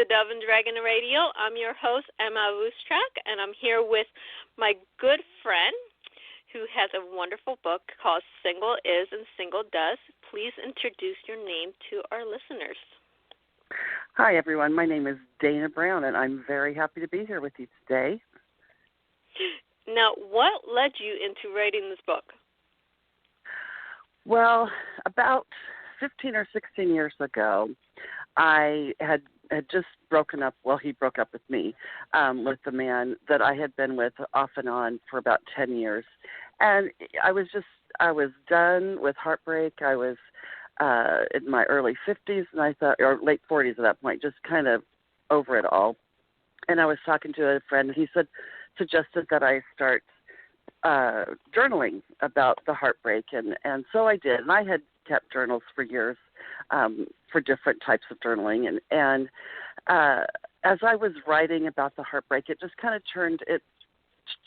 Dove and Dragon Radio. I'm your host, M.L.Ruscsak, and I'm here with my good friend who has a wonderful book called Single Is and Single Does. Please introduce your name to our listeners. Hi, everyone. My name is Dana Brown, and I'm very happy to be here with you today. Now, what led you into writing this book? Well, about 15 or 16 years ago, I had just broken up. Well, he broke up with me, with the man that I had been with off and on for about 10 years. And I was done with heartbreak. I was in my early 50s, and I thought, or late 40s at that point, just kind of over it all. And I was talking to a friend, and he suggested that I start journaling about the heartbreak, and so I did. And I had kept journals for years for different types of journaling, and as I was writing about the heartbreak, it just kind of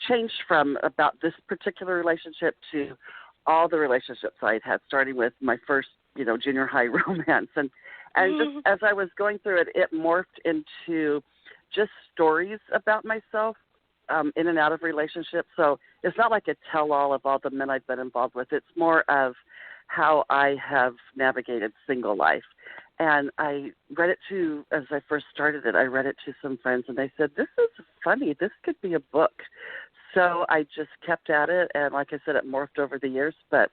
changed from about this particular relationship to all the relationships I had, starting with my first, junior high romance, and just as I was going through it, it morphed into just stories about myself in and out of relationships. So it's not like a tell-all of all the men I've been involved with. It's more of how I have navigated single life. And I read it as I first started it, I read it to some friends, and they said, this is funny. This could be a book. So I just kept at it, and like I said, it morphed over the years. But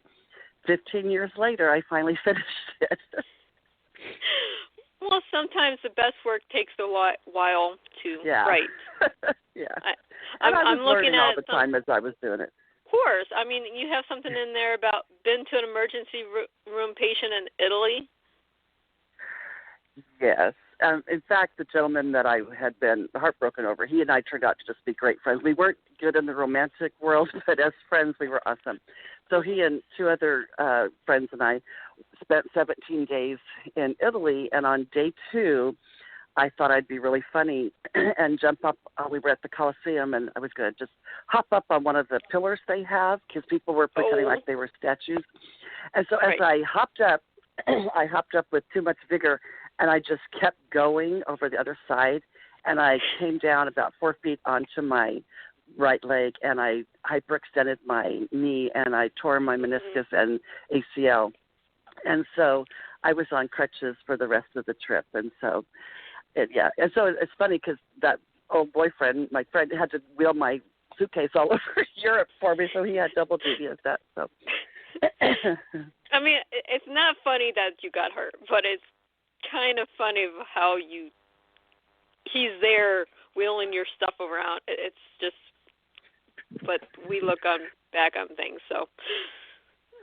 15 years later, I finally finished it. Well, sometimes the best work takes a while to write. Yeah. I'm I was looking learning at all the time as I was doing it. Of course. I mean, you have something in there about been to an emergency room patient in Italy. Yes. In fact, the gentleman that I had been heartbroken over, he and I turned out to just be great friends. We weren't good in the romantic world, but as friends, we were awesome. So he and two other friends and I spent 17 days in Italy, and on day 2, I thought I'd be really funny and jump up. We were at the Colosseum, and I was going to just hop up on one of the pillars they have because people were pretending like they were statues. And so as I hopped up, I hopped up with too much vigor, and I just kept going over the other side, and I came down about 4 feet onto my right leg, and I hyperextended my knee, and I tore my meniscus and ACL. And so I was on crutches for the rest of the trip, and so and so it's funny because that old boyfriend, my friend, had to wheel my suitcase all over Europe for me, so he had double duty of that. So, I mean, it's not funny that you got hurt, but it's kind of funny how he's there wheeling your stuff around. It's just, but we look back on things, so.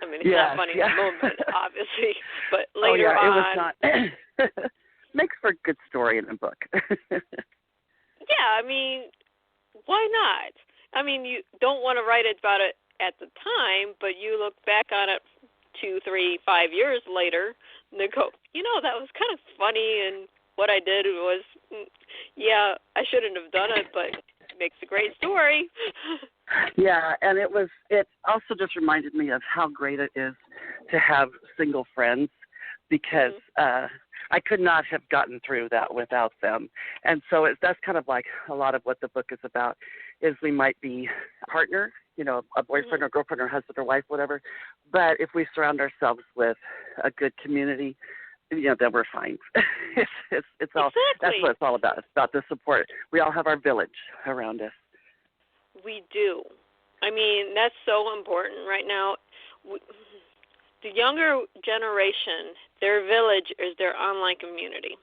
I mean, it's not funny in the moment, obviously, but later on. It was not. Makes for a good story in a book. Yeah, I mean, why not? I mean, you don't want to write about it at the time, but you look back on it 2, 3, 5 years later, and they go, that was kind of funny, and what I did was, I shouldn't have done it, but it makes a great story. Yeah, and it also just reminded me of how great it is to have single friends, because I could not have gotten through that without them. And so that's kind of like a lot of what the book is about, is we might be a partner, a boyfriend or girlfriend or husband or wife, whatever, but if we surround ourselves with a good community, then we're fine. It's all, that's what it's all about. It's about the support. We all have our village around us. We do. I mean, that's so important right now. The younger generation, their village is their online community.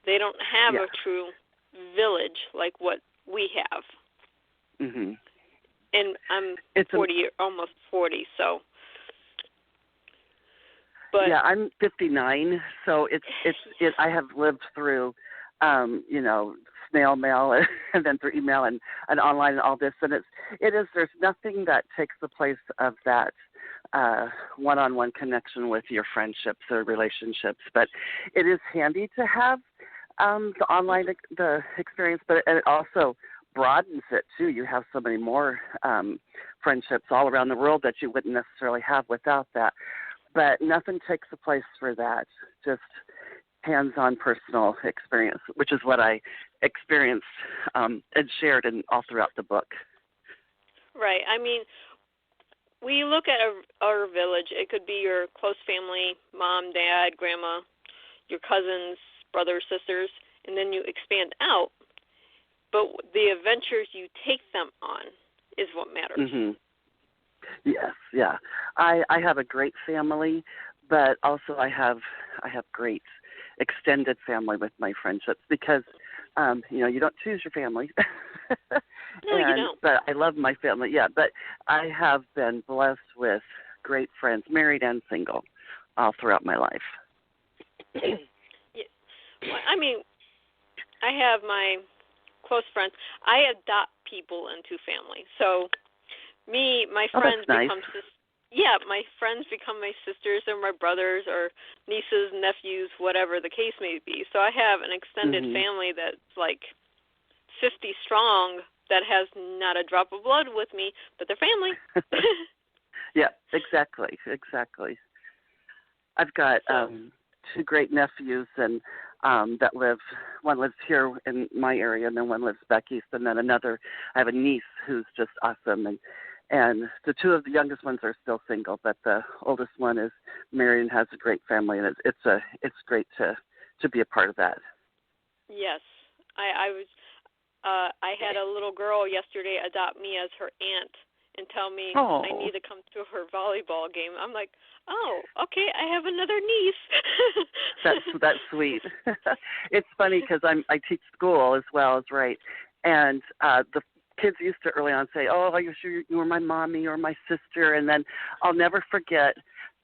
They don't have a true village like what we have. Mm-hmm. And I'm almost 40, so. But yeah, I'm 59, so I have lived through, snail mail and then through email and online and all this, and there's nothing that takes the place of that one-on-one connection with your friendships or relationships. But it is handy to have the online the experience, but it also broadens it too. You have so many more friendships all around the world that you wouldn't necessarily have without that. But nothing takes the place for that. Just hands-on personal experience, which is what I experienced and shared all throughout the book. Right. I mean, we look at our village. It could be your close family, mom, dad, grandma, your cousins, brothers, sisters, and then you expand out. But the adventures you take them on is what matters. Mm-hmm. Yes, yeah. I have a great family, but also I have great extended family with my friendships because you don't choose your family. No, you don't. But I love my family, yeah. But I have been blessed with great friends, married and single, all throughout my life. Yeah. Well, I mean, I have my close friends. I adopt people into family. So my friends become my friends become my sisters or my brothers or nieces, nephews, whatever the case may be. So I have an extended family that's like 50 strong that has not a drop of blood with me, but they're family. Yeah, exactly. I've got two great nephews and that live. One lives here in my area, and then one lives back east, and then I have a niece who's just awesome, and the two of the youngest ones are still single, but the oldest one is married and has a great family, and it's great to be a part of that. Yes, I had a little girl yesterday adopt me as her aunt and tell me I need to come to her volleyball game. I'm like, oh, okay, I have another niece. That's sweet. It's funny because I teach school as well as and the kids used to early on say, oh, are you sure you were my mommy or my sister? And then I'll never forget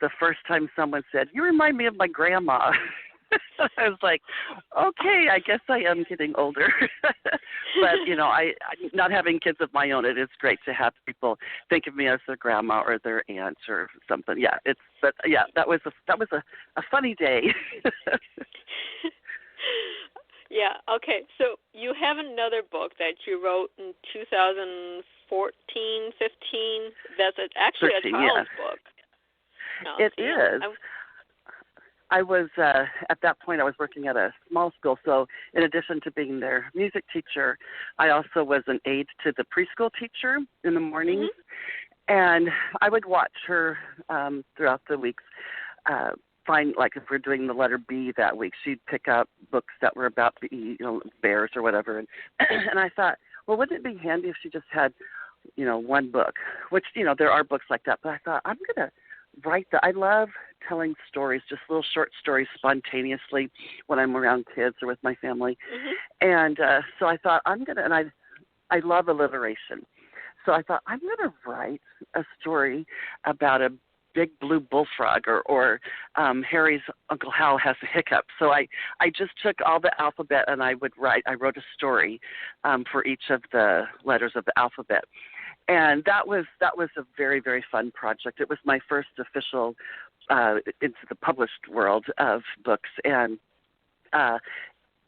the first time someone said, you remind me of my grandma. I was like, okay, I guess I am getting older. But, I not having kids of my own, it is great to have people think of me as their grandma or their aunt or something. Yeah, that was a funny day. Yeah, okay. So you have another book that you wrote in 2014, 15. That's actually 13, a child's book. No, it is. I was, at that point, I was working at a small school, so in addition to being their music teacher, I also was an aide to the preschool teacher in the mornings, and I would watch her throughout the weeks, find, like if we're doing the letter B that week, she'd pick up books that were about bears or whatever, and I thought, well, wouldn't it be handy if she just had, one book, which, there are books like that, but I thought, I'm going to write that. I love telling stories, just little short stories spontaneously when I'm around kids or with my family. And so I thought and I love alliteration. So I thought I'm going to write a story about a big blue bullfrog or Harry's Uncle Hal has a hiccup. So I just took all the alphabet and I wrote a story for each of the letters of the alphabet. And that was a very, very fun project. It was my first official into the published world of books. And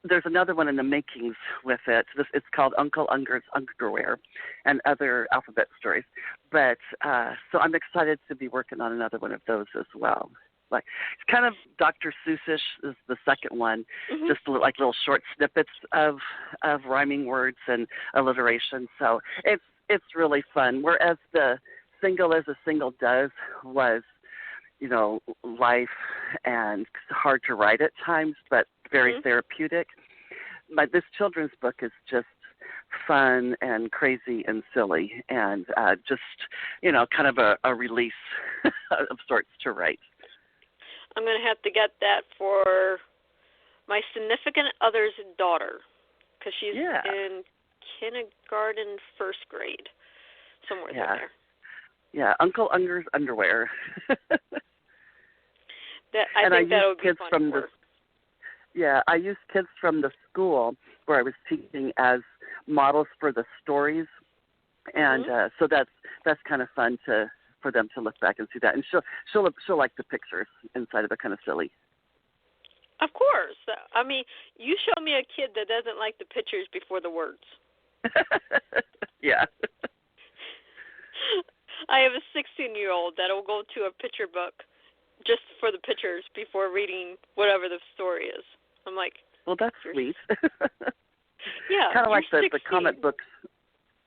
there's another one in the makings with it. It's called Uncle Unger's Underwear and Other Alphabet Stories. But so I'm excited to be working on another one of those as well. Like it's kind of Dr. Seussish is the second one, just like little short snippets of rhyming words and alliteration. So it's really fun. Whereas the Single as a Single does was, life and hard to write at times, but very therapeutic. But this children's book is just fun and crazy and silly and just, kind of a release of sorts to write. I'm going to have to get that for my significant other's daughter because she's in kindergarten, first grade, somewhere in there. Yeah, Uncle Unger's Underwear. I think that would be fun from for her. I used kids from the school where I was teaching as models for the stories, and so that's kind of fun for them to look back and see that, and she'll like the pictures inside of it, kind of silly. Of course. I mean, you show me a kid that doesn't like the pictures before the words. Yeah. I have a 16-year-old that will go to a picture book just for the pictures before reading whatever the story is. I'm like, well, that's sweet. Yeah, Kind of like the 16. comic books.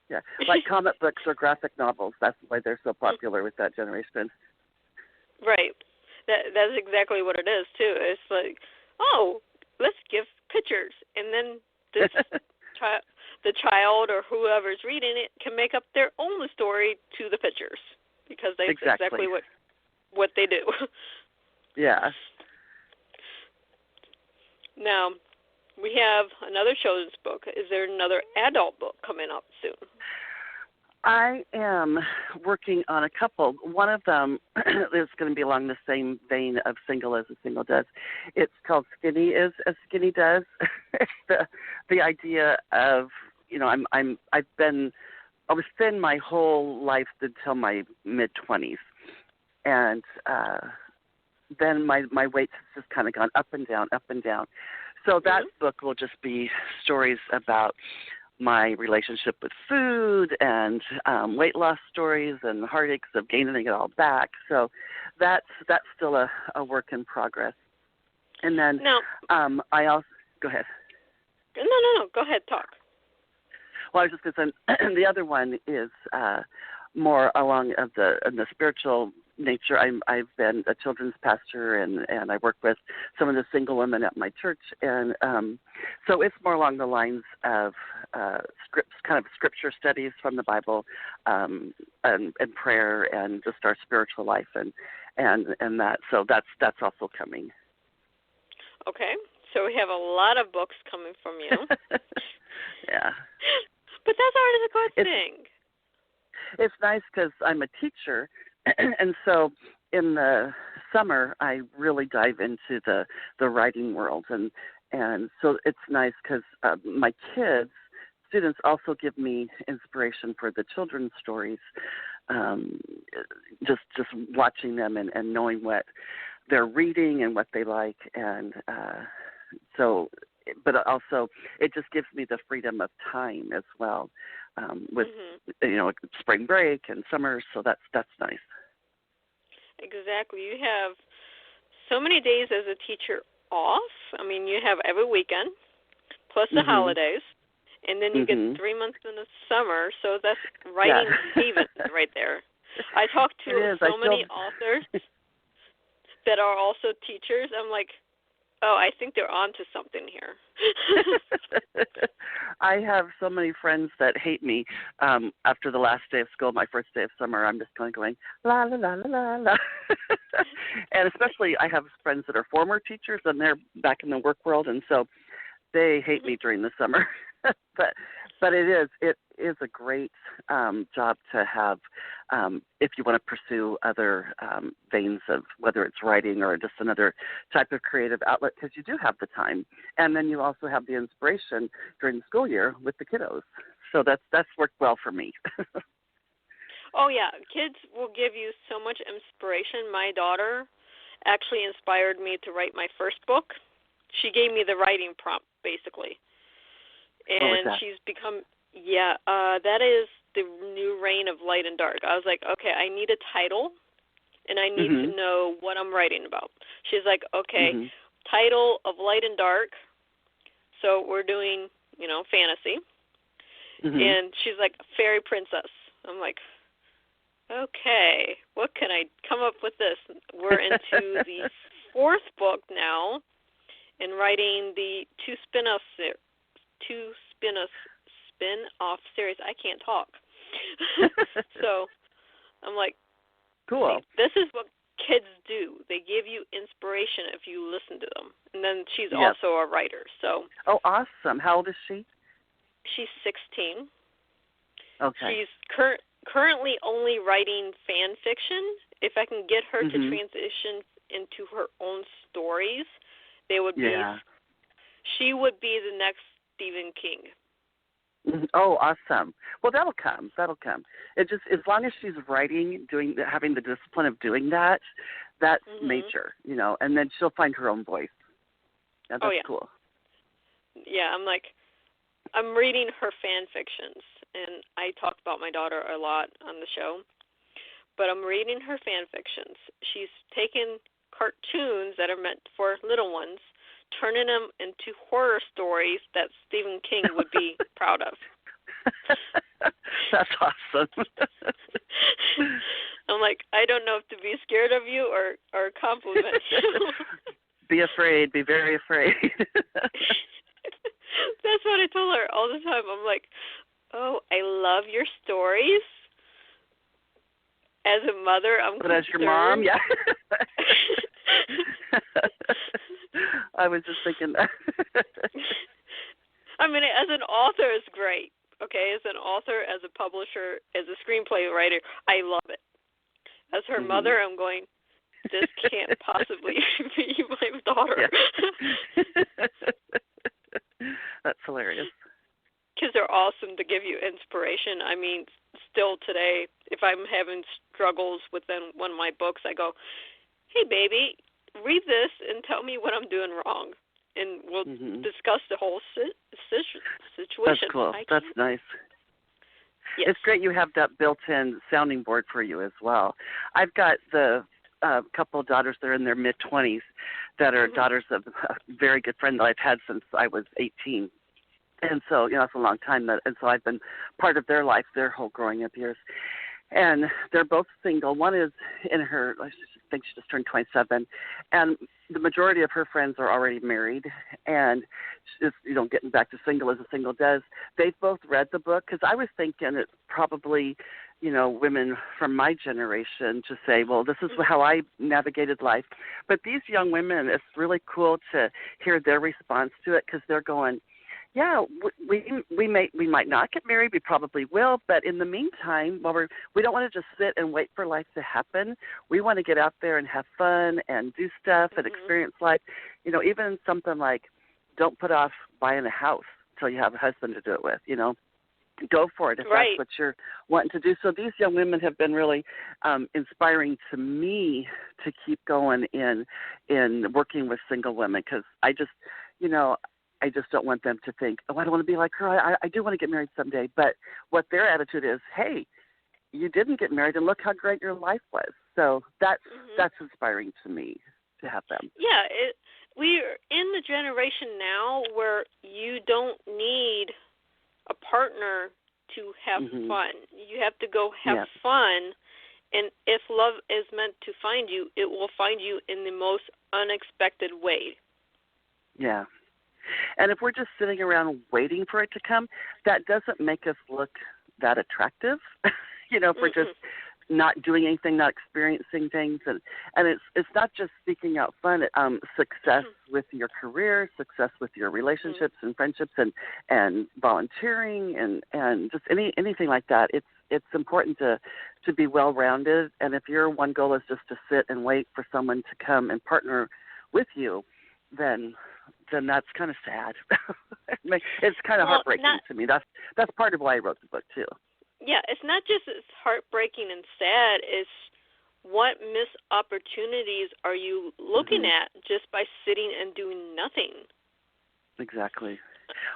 Yeah, like comic books or graphic novels. That's why they're so popular with that generation. Right. That's exactly what it is too. It's like, oh, let's give pictures, and then this the child or whoever's reading it can make up their own story to the pictures because that's exactly what they do. Yeah. Now, we have another children's book. Is there another adult book coming up soon? I am working on a couple. One of them is going to be along the same vein of Single as a Single Does. It's called Skinny as a Skinny Does. the idea of, you know, I was thin my whole life until my mid-20s, and then my weight has just kind of gone up and down, up and down. So that book will just be stories about my relationship with food and weight loss stories and heartaches of gaining it all back. So that's still a work in progress. And then I also go ahead. No. Go ahead, talk. Well, I was just going to say the other one is more along of the spiritual nature. I've been a children's pastor, and I work with some of the single women at my church, and so it's more along the lines of scripture studies from the Bible, and prayer, and just our spiritual life, and that. So that's also coming. Okay, so we have a lot of books coming from you. Yeah, but that's already a good thing. It's nice because I'm a teacher. And so in the summer, I really dive into the writing world. And so it's nice because my students also give me inspiration for the children's stories, just watching them and knowing what they're reading and what they like. And so, but also it just gives me the freedom of time as well, with, you know, spring break and summer. So that's nice. Exactly. You have so many days as a teacher off. I mean, you have every weekend, plus the holidays, and then you get 3 months in the summer, so that's writing haven right there. I talk to so many authors that are also teachers. I'm like, oh, I think they're onto something here. I have so many friends that hate me. After the last day of school, my first day of summer, I'm just going, la, la, la, la, la, la. And especially I have friends that are former teachers, and they're back in the work world, and so they hate me during the summer. But it is a great job to have if you want to pursue other veins of whether it's writing or just another type of creative outlet, because you do have the time, and then you also have the inspiration during the school year with the kiddos. So that's worked well for me. Oh yeah, kids will give you so much inspiration. My daughter actually inspired me to write my first book. She gave me the writing prompt basically. And she's become, that is the new reign of light and dark. I was like, okay, I need a title, and I need to know what I'm writing about. She's like, okay, title of light and dark. So we're doing, you know, fantasy. And she's like, fairy princess. I'm like, okay, what can I come up with this? We're into the fourth book now, and writing the two spin-off series. I can't talk. So I'm like, cool. This is what kids do. They give you inspiration if you listen to them. And then she's also a writer. So. Oh, awesome. How old is she? She's 16. Okay. She's currently only writing fan fiction. If I can get her to transition into her own stories, they would be. She would be the next Stephen King. Oh, awesome. Well, that'll come. It just, as long as she's writing, having the discipline of doing that, that's major, you know, and then she'll find her own voice. Yeah, that's cool. Yeah, I'm reading her fan fictions, and I talk about my daughter a lot on the show, but I'm reading her fan fictions. She's taken cartoons that are meant for little ones, turning them into horror stories that Stephen King would be proud of. That's awesome. I'm like, I don't know if to be scared of you or compliment you. Be afraid. Be very afraid. That's what I told her all the time. I'm like, oh, I love your stories. As a mother, I'm But concerned. as your mom, yeah. I was just thinking that. I mean, as an author, it's great. Okay, as an author, as a publisher, as a screenplay writer, I love it. As her mother, I'm going, this can't possibly be my daughter. Yeah. That's hilarious. Because they're awesome to give you inspiration. I mean, still today, if I'm having struggles within one of my books, I go, hey, baby, read this and tell me what I'm doing wrong. And we'll discuss the whole situation. That's cool. That's nice. Yes. It's great you have that built-in sounding board for you as well. I've got the couple of daughters that are in their mid-20s that are daughters of a very good friend that I've had since I was 18. And so, that's a long time. And so I've been part of their life, their whole growing up years. And they're both single. One is in her, I think she just turned 27. And the majority of her friends are already married. And just, getting back to single as a single does. They've both read the book because I was thinking it's probably, women from my generation to say, well, this is how I navigated life. But these young women, it's really cool to hear their response to it because they're going, yeah, we might not get married. We probably will, but in the meantime, we don't want to just sit and wait for life to happen. We want to get out there and have fun and do stuff and experience life. Even something like don't put off buying a house until you have a husband to do it with. Go for it if that's what you're wanting to do. So these young women have been really inspiring to me to keep going in working with single women because I just don't want them to think, oh, I don't want to be like her. I do want to get married someday. But what their attitude is, hey, you didn't get married, and look how great your life was. So that's inspiring to me to have them. Yeah, we're in the generation now where you don't need a partner to have fun. You have to go have fun, and if love is meant to find you, it will find you in the most unexpected way. Yeah. And if we're just sitting around waiting for it to come, that doesn't make us look that attractive. If we're just not doing anything, not experiencing things, and it's not just seeking out fun. Success with your career, success with your relationships and friendships, and volunteering, and just anything like that. It's important to be well rounded. And if your one goal is just to sit and wait for someone to come and partner with you, then that's kind of sad. It's kind of heartbreaking to me. That's part of why I wrote the book too. Yeah, it's not just it's heartbreaking and sad. It's what missed opportunities are you looking at just by sitting and doing nothing? Exactly.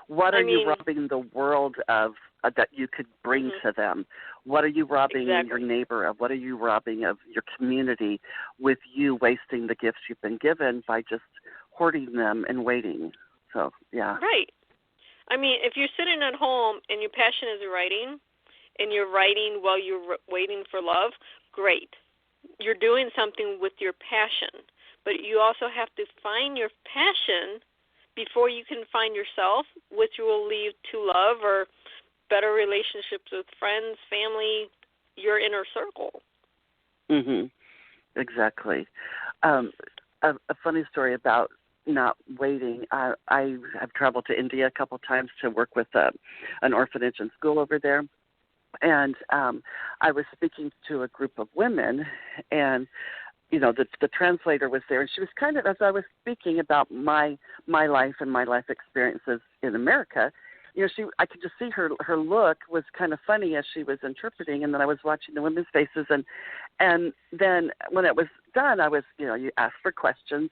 What are you robbing the world of that you could bring to them? What are you robbing your neighbor of? What are you robbing of your community with you wasting the gifts you've been given by just hoarding them and waiting? So, yeah. Right. I mean, if you're sitting at home and your passion is writing, and you're writing while you're waiting for love, great. You're doing something with your passion. But you also have to find your passion before you can find yourself, which will lead to love or better relationships with friends, family, your inner circle. Exactly. A funny story about not waiting. I've traveled to India a couple of times to work with an orphanage and school over there. And I was speaking to a group of women, and the translator was there, and she was kind of, as I was speaking about my life and my life experiences in America, I could just see her look was kind of funny as she was interpreting, and then I was watching the women's faces, and then when it was done, I was, you ask for questions,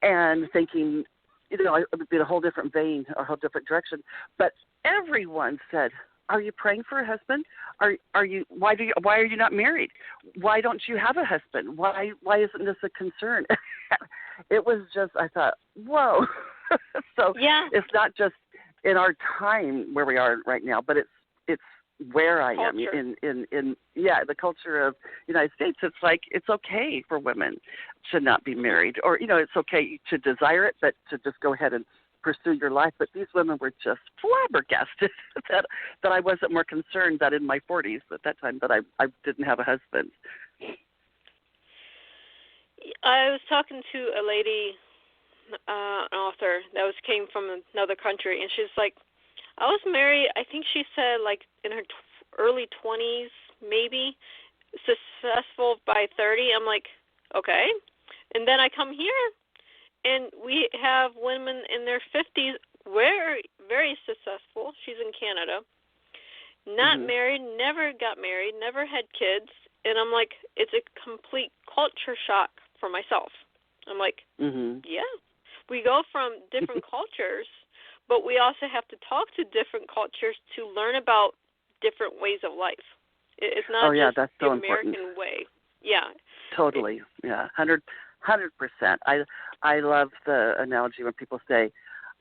and thinking, it would be a whole different vein or a whole different direction, but everyone said, are you praying for a husband? Why are you not married? Why don't you have a husband? Why isn't this a concern? It was just, I thought, whoa, So Yeah. it's not just in our time where we are right now, but it's where I am in the culture of the United States. It's like it's okay for women to not be married, or it's okay to desire it, but to just go ahead and pursue your life. But these women were just flabbergasted that I wasn't more concerned that in my 40s at that time that I didn't have a husband. I was talking to a lady, an author that came from another country, and she's like, I was married, I think she said, like, in her early 20s, maybe, successful by 30. I'm like, okay. And then I come here, and we have women in their 50s, very, very successful. She's in Canada. Not married, never got married, never had kids. And I'm like, it's a complete culture shock for myself. I'm like, yeah. We go from different cultures, but we also have to talk to different cultures to learn about different ways of life. It's not just that's the so American important. way. Yeah. Totally. 100%. I love the analogy when people say,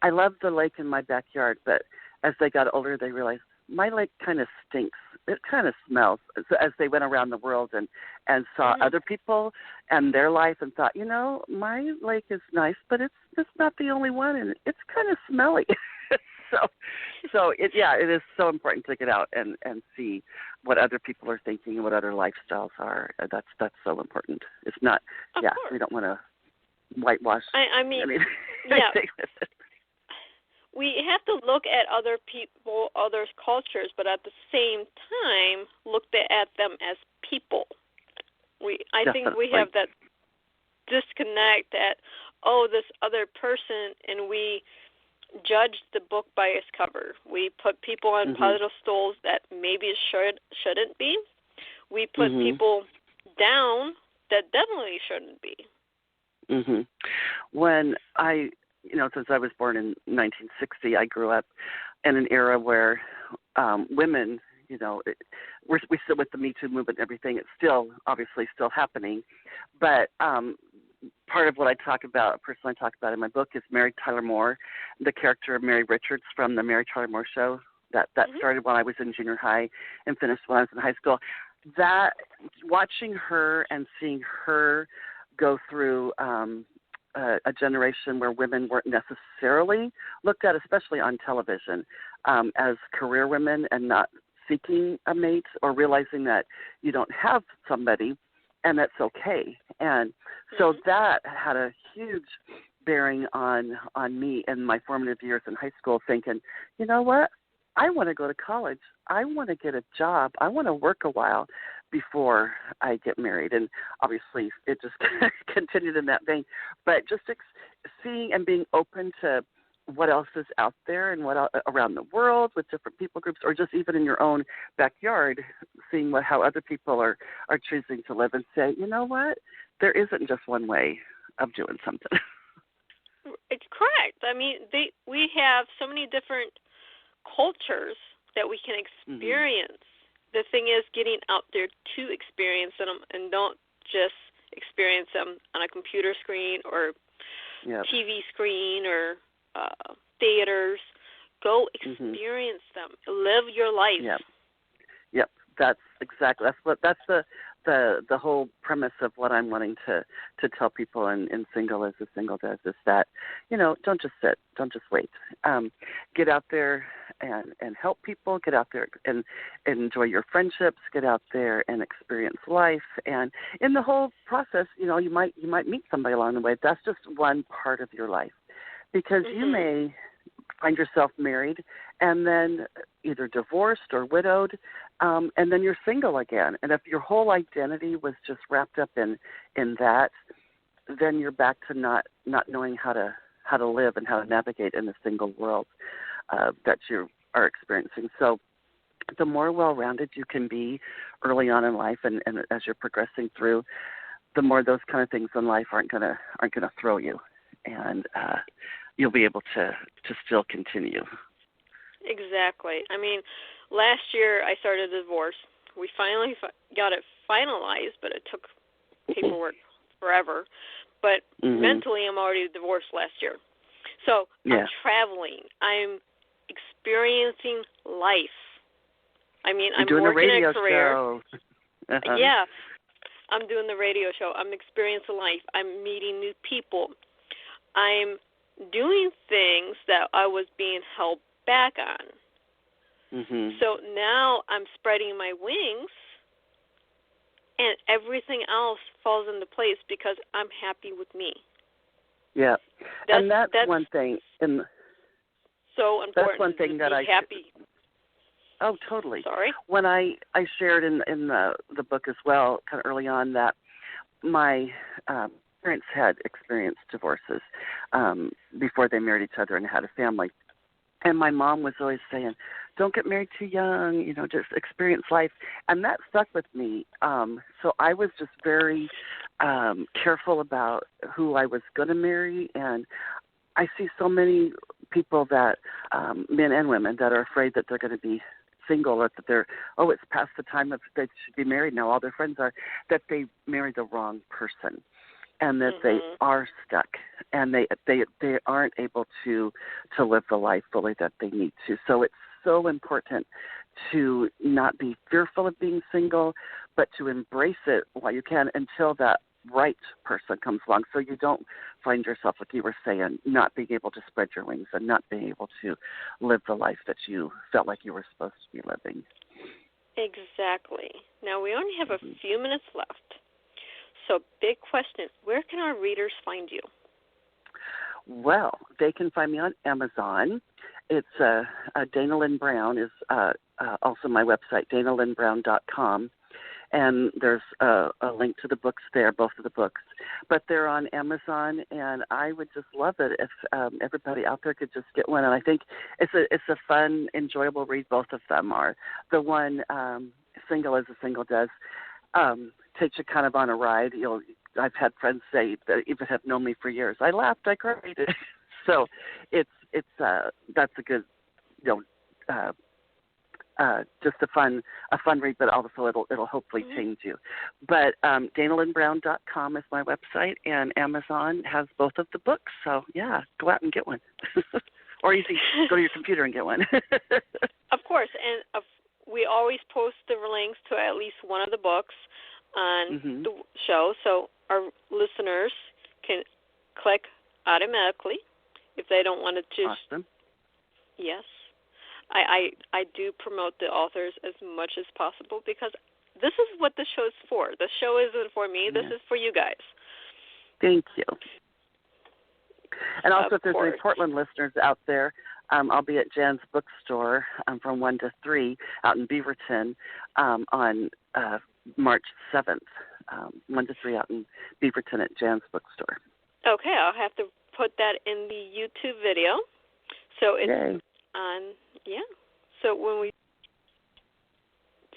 I love the lake in my backyard, but as they got older, they realized my lake kind of stinks. It kind of smells. So as they went around the world and saw other people and their life and thought, my lake is nice, but it's not the only one, and it's kind of smelly. So it is so important to get out and see what other people are thinking and what other lifestyles are. That's so important. It's not, Of course. We don't want to whitewash. I mean yeah. We have to look at other people, other cultures, but at the same time, look at them as people. I think we have that disconnect that, this other person, and we judge the book by its cover. We put people on pedestals that maybe shouldn't be. We put people down that definitely shouldn't be. When since I was born in 1960, I grew up in an era where women, we're still with the Me Too movement and everything. It's obviously still happening. But part of what I talk about in my book is Mary Tyler Moore, the character of Mary Richards from the Mary Tyler Moore Show. That started when I was in junior high and finished when I was in high school. That watching her and seeing her go through a generation where women weren't necessarily looked at, especially on television, as career women and not seeking a mate or realizing that you don't have somebody and that's okay. And so that had a huge bearing on me in my formative years in high school, thinking, you know what? I want to go to college. I want to get a job. I want to work a while before I get married. And obviously it just continued in that vein. But just seeing and being open to what else is out there and what around the world with different people groups, or just even in your own backyard, seeing how other people are choosing to live, and say, you know what? There isn't just one way of doing something. It's correct. I mean, we have so many different cultures that we can experience. The thing is getting out there to experience them, and don't just experience them on a computer screen or TV screen or theaters. Go experience them. Live your life. Yep. That's exactly. That's the whole premise of what I'm wanting to tell people in Single as a Single does, is that, don't just sit, don't just wait. Get out there and help people. Get out there and enjoy your friendships. Get out there and experience life. And in the whole process, you might meet somebody along the way. That's just one part of your life, because you may find yourself married and then either divorced or widowed, and then you're single again. And if your whole identity was just wrapped up in that, then you're back to not knowing how to live and how to navigate in the single world that you are experiencing. So the more well-rounded you can be early on in life, and as you're progressing through, the more those kind of things in life aren't gonna throw you, and you'll be able to still continue. Exactly. I mean, last year I started a divorce. We finally got it finalized, but it took paperwork forever. But mentally, I'm already divorced last year. So Yeah. I'm traveling. I'm experiencing life. I mean, You're I'm doing working a radio a career. show. Uh-huh. Yeah, I'm doing the radio show. I'm experiencing life. I'm meeting new people. I'm doing things that I was being held back on. Mhm. So now I'm spreading my wings, and everything else falls into place because I'm happy with me. Yeah. And that's one thing. And so important. That's one thing that be happy. Oh, totally. Sorry. When I shared in the book as well, kind of early on, that my parents had experienced divorces before they married each other and had a family. And my mom was always saying, don't get married too young, just experience life. And that stuck with me. So I was just very careful about who I was going to marry. And I see so many people that, men and women, that are afraid that they're going to be single, or that it's past the time of they should be married now, all their friends are, that they married the wrong person. And that they are stuck, and they aren't able to live the life fully that they need to. So it's so important to not be fearful of being single, but to embrace it while you can until that right person comes along. So you don't find yourself, like you were saying, not being able to spread your wings and not being able to live the life that you felt like you were supposed to be living. Exactly. Now we only have a few minutes left. So, big question, where can our readers find you? Well, they can find me on Amazon. It's Dana Lynn Brown is also my website, danalynbrown.com. And there's a link to the books there, both of the books. But they're on Amazon, and I would just love it if everybody out there could just get one. And I think it's a fun, enjoyable read. Both of them are. The one, Single as a Single Does, takes you kind of on a ride. I've had friends say that even have known me for years, I laughed, I cried. So it's that's a good, just a fun read, but also it'll hopefully change you. But danalynbrown.com is my website, and Amazon has both of the books. So yeah, go out and get one, or you can go to your computer and get one. Of course, and we always post the links to at least one of the books on the show, so our listeners can click automatically if they don't want to just. Awesome. Yes. I do promote the authors as much as possible because this is what the show's for. The show isn't for me. This is for you guys. Thank you. And also, Of if there's course. any Portland listeners out there, I'll be at Jan's Bookstore from 1 to 3 out in Beaverton on March 7th, 1 to 3 out in Beaverton at Jan's Bookstore. Okay, I'll have to put that in the YouTube video. So it's Yay. on, yeah. So when we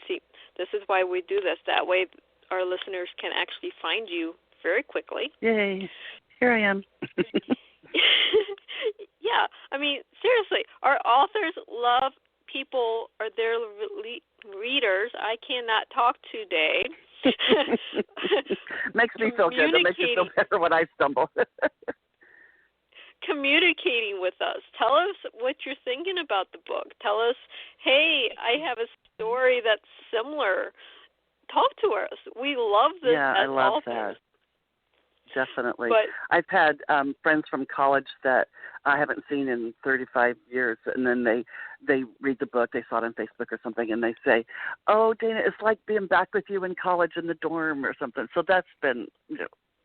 see, this is why we do this. That way our listeners can actually find you very quickly. Yay. Here I am. Yeah, I mean, seriously, our authors love people or their readers. I cannot talk today. Makes me feel good. It makes me feel better when I stumble. Communicating with us. Tell us what you're thinking about the book. Tell us, hey, I have a story that's similar. Talk to us. We love this as I love authors. that. Definitely. But I've had friends from college that I haven't seen in 35 years, and then they read the book, they saw it on Facebook or something, and they say, oh, Dana, it's like being back with you in college in the dorm or something. So that's been,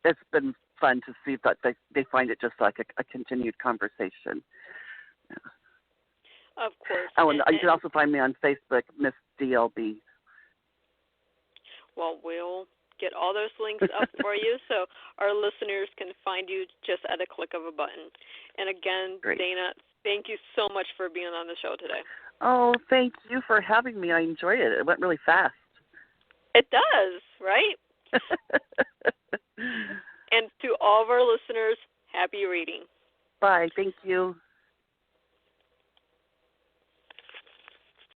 it's been fun to see that they find it just like a continued conversation. Yeah. Of course. Oh, and you can also find me on Facebook, Miss DLB. Well, we'll get all those links up for you so our listeners can find you just at a click of a button. And again, Great. Dana, thank you so much for being on the show today. Oh, thank you for having me. I enjoyed it. It went really fast. It does, right? And to all of our listeners, happy reading. Bye. Thank you.